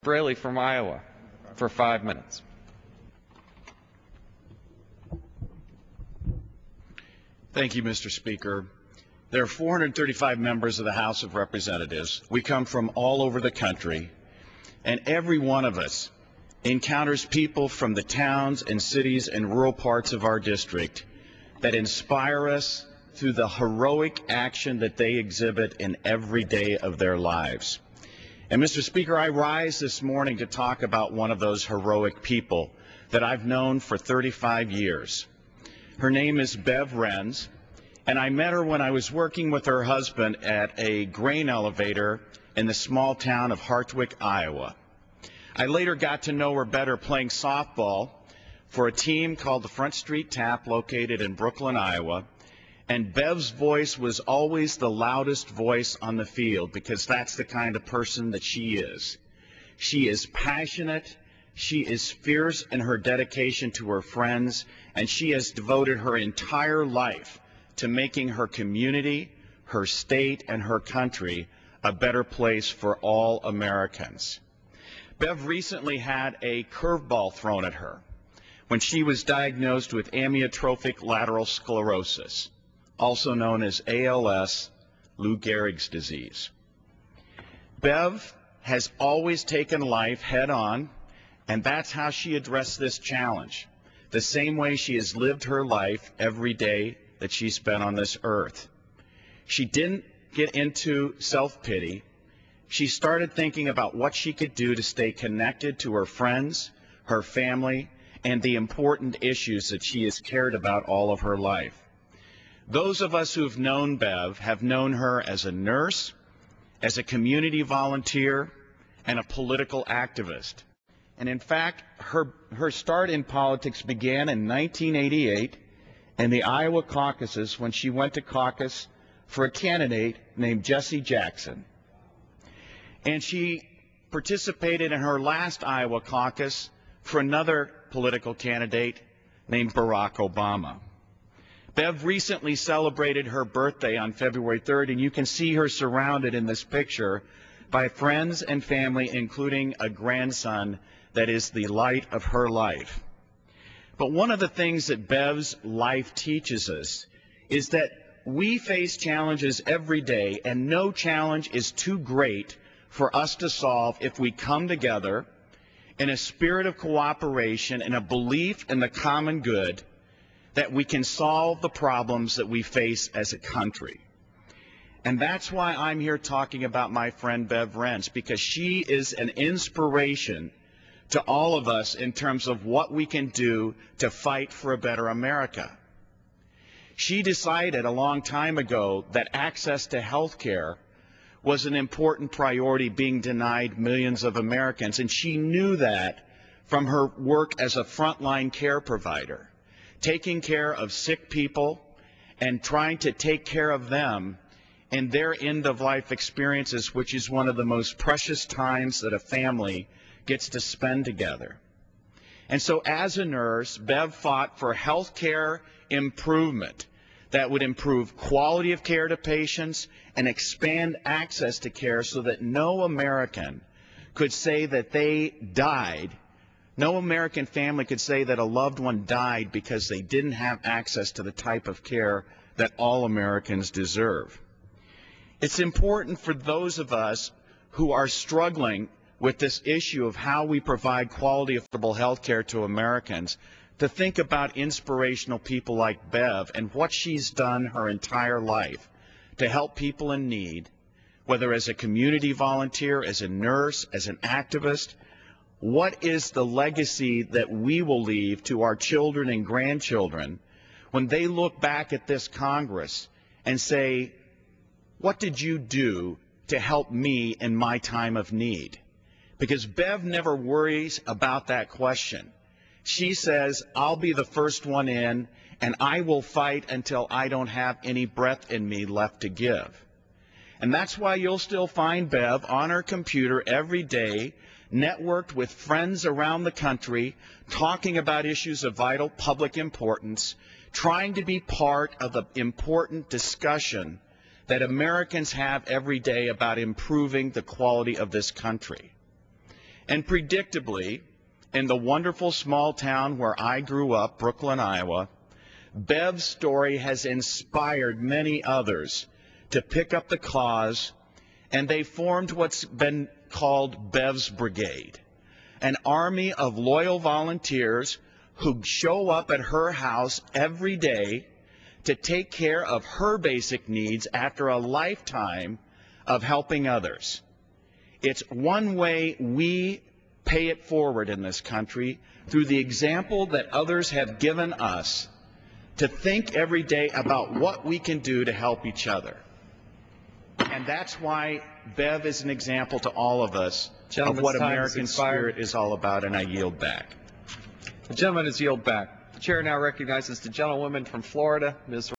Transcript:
Braley from Iowa for 5 minutes. Thank you, Mr. Speaker. There are 435 members of the House of Representatives. We come from all over the country, and every one of us encounters people from the towns and cities and rural parts of our district that inspire us through the heroic action that they exhibit in every day of their lives. And Mr. Speaker, I rise this morning to talk about one of those heroic people that I've known for 35 years. Her name is Bev Rens, and I met her when I was working with her husband at a grain elevator in the small town of Hartwick, Iowa. I later got to know her better playing softball for a team called the Front Street Tap located in Brooklyn, Iowa. And Bev's voice was always the loudest voice on the field because that's the kind of person that she is. She is passionate, she is fierce in her dedication to her friends, and she has devoted her entire life to making her community, her state, and her country a better place for all Americans. Bev recently had a curveball thrown at her when she was diagnosed with amyotrophic lateral sclerosis, also known as ALS, Lou Gehrig's disease. Bev has always taken life head on, and that's how she addressed this challenge, the same way she has lived her life every day that she spent on this earth. She didn't get into self-pity. She started thinking about what she could do to stay connected to her friends, her family, and the important issues that she has cared about all of her life. Those of us who've known Bev have known her as a nurse, as a community volunteer, and a political activist. And in fact, her start in politics began in 1988 in the Iowa caucuses when she went to caucus for a candidate named Jesse Jackson. And she participated in her last Iowa caucus for another political candidate named Barack Obama. Bev recently celebrated her birthday on February 3rd, and you can see her surrounded in this picture by friends and family, including a grandson that is the light of her life. But one of the things that Bev's life teaches us is that we face challenges every day, and no challenge is too great for us to solve if we come together in a spirit of cooperation and a belief in the common good that we can solve the problems that we face as a country. And that's why I'm here talking about my friend Bev Rens, because she is an inspiration to all of us in terms of what we can do to fight for a better America. She decided a long time ago that access to health care was an important priority being denied millions of Americans, and she knew that from her work as a frontline care provider, taking care of sick people and trying to take care of them in their end-of-life experiences, which is one of the most precious times that a family gets to spend together. And so as a nurse, Bev fought for health care improvement that would improve quality of care to patients and expand access to care so that no American could say that they died. No American family could say that a loved one died because they didn't have access to the type of care that all Americans deserve. It's important for those of us who are struggling with this issue of how we provide quality, affordable health care to Americans to think about inspirational people like Bev and what she's done her entire life to help people in need, whether as a community volunteer, as a nurse, as an activist. What is the legacy that we will leave to our children and grandchildren when they look back at this Congress and say, what did you do to help me in my time of need? Because Bev never worries about that question. She says, I'll be the first one in, and I will fight until I don't have any breath in me left to give. And that's why you'll still find Bev on her computer every day, networked with friends around the country, talking about issues of vital public importance, trying to be part of the important discussion that Americans have every day about improving the quality of this country. And predictably, in the wonderful small town where I grew up, Brooklyn, Iowa, Bev's story has inspired many others to pick up the cause, and they formed what's been called Bev's Brigade, an army of loyal volunteers who show up at her house every day to take care of her basic needs after a lifetime of helping others. It's one way we pay it forward in this country, through the example that others have given us, to think every day about what we can do to help each other. And that's why Bev is an example to all of us of what American spirit is all about, and I yield back. The gentleman is yield back. The chair now recognizes the gentlewoman from Florida, Ms.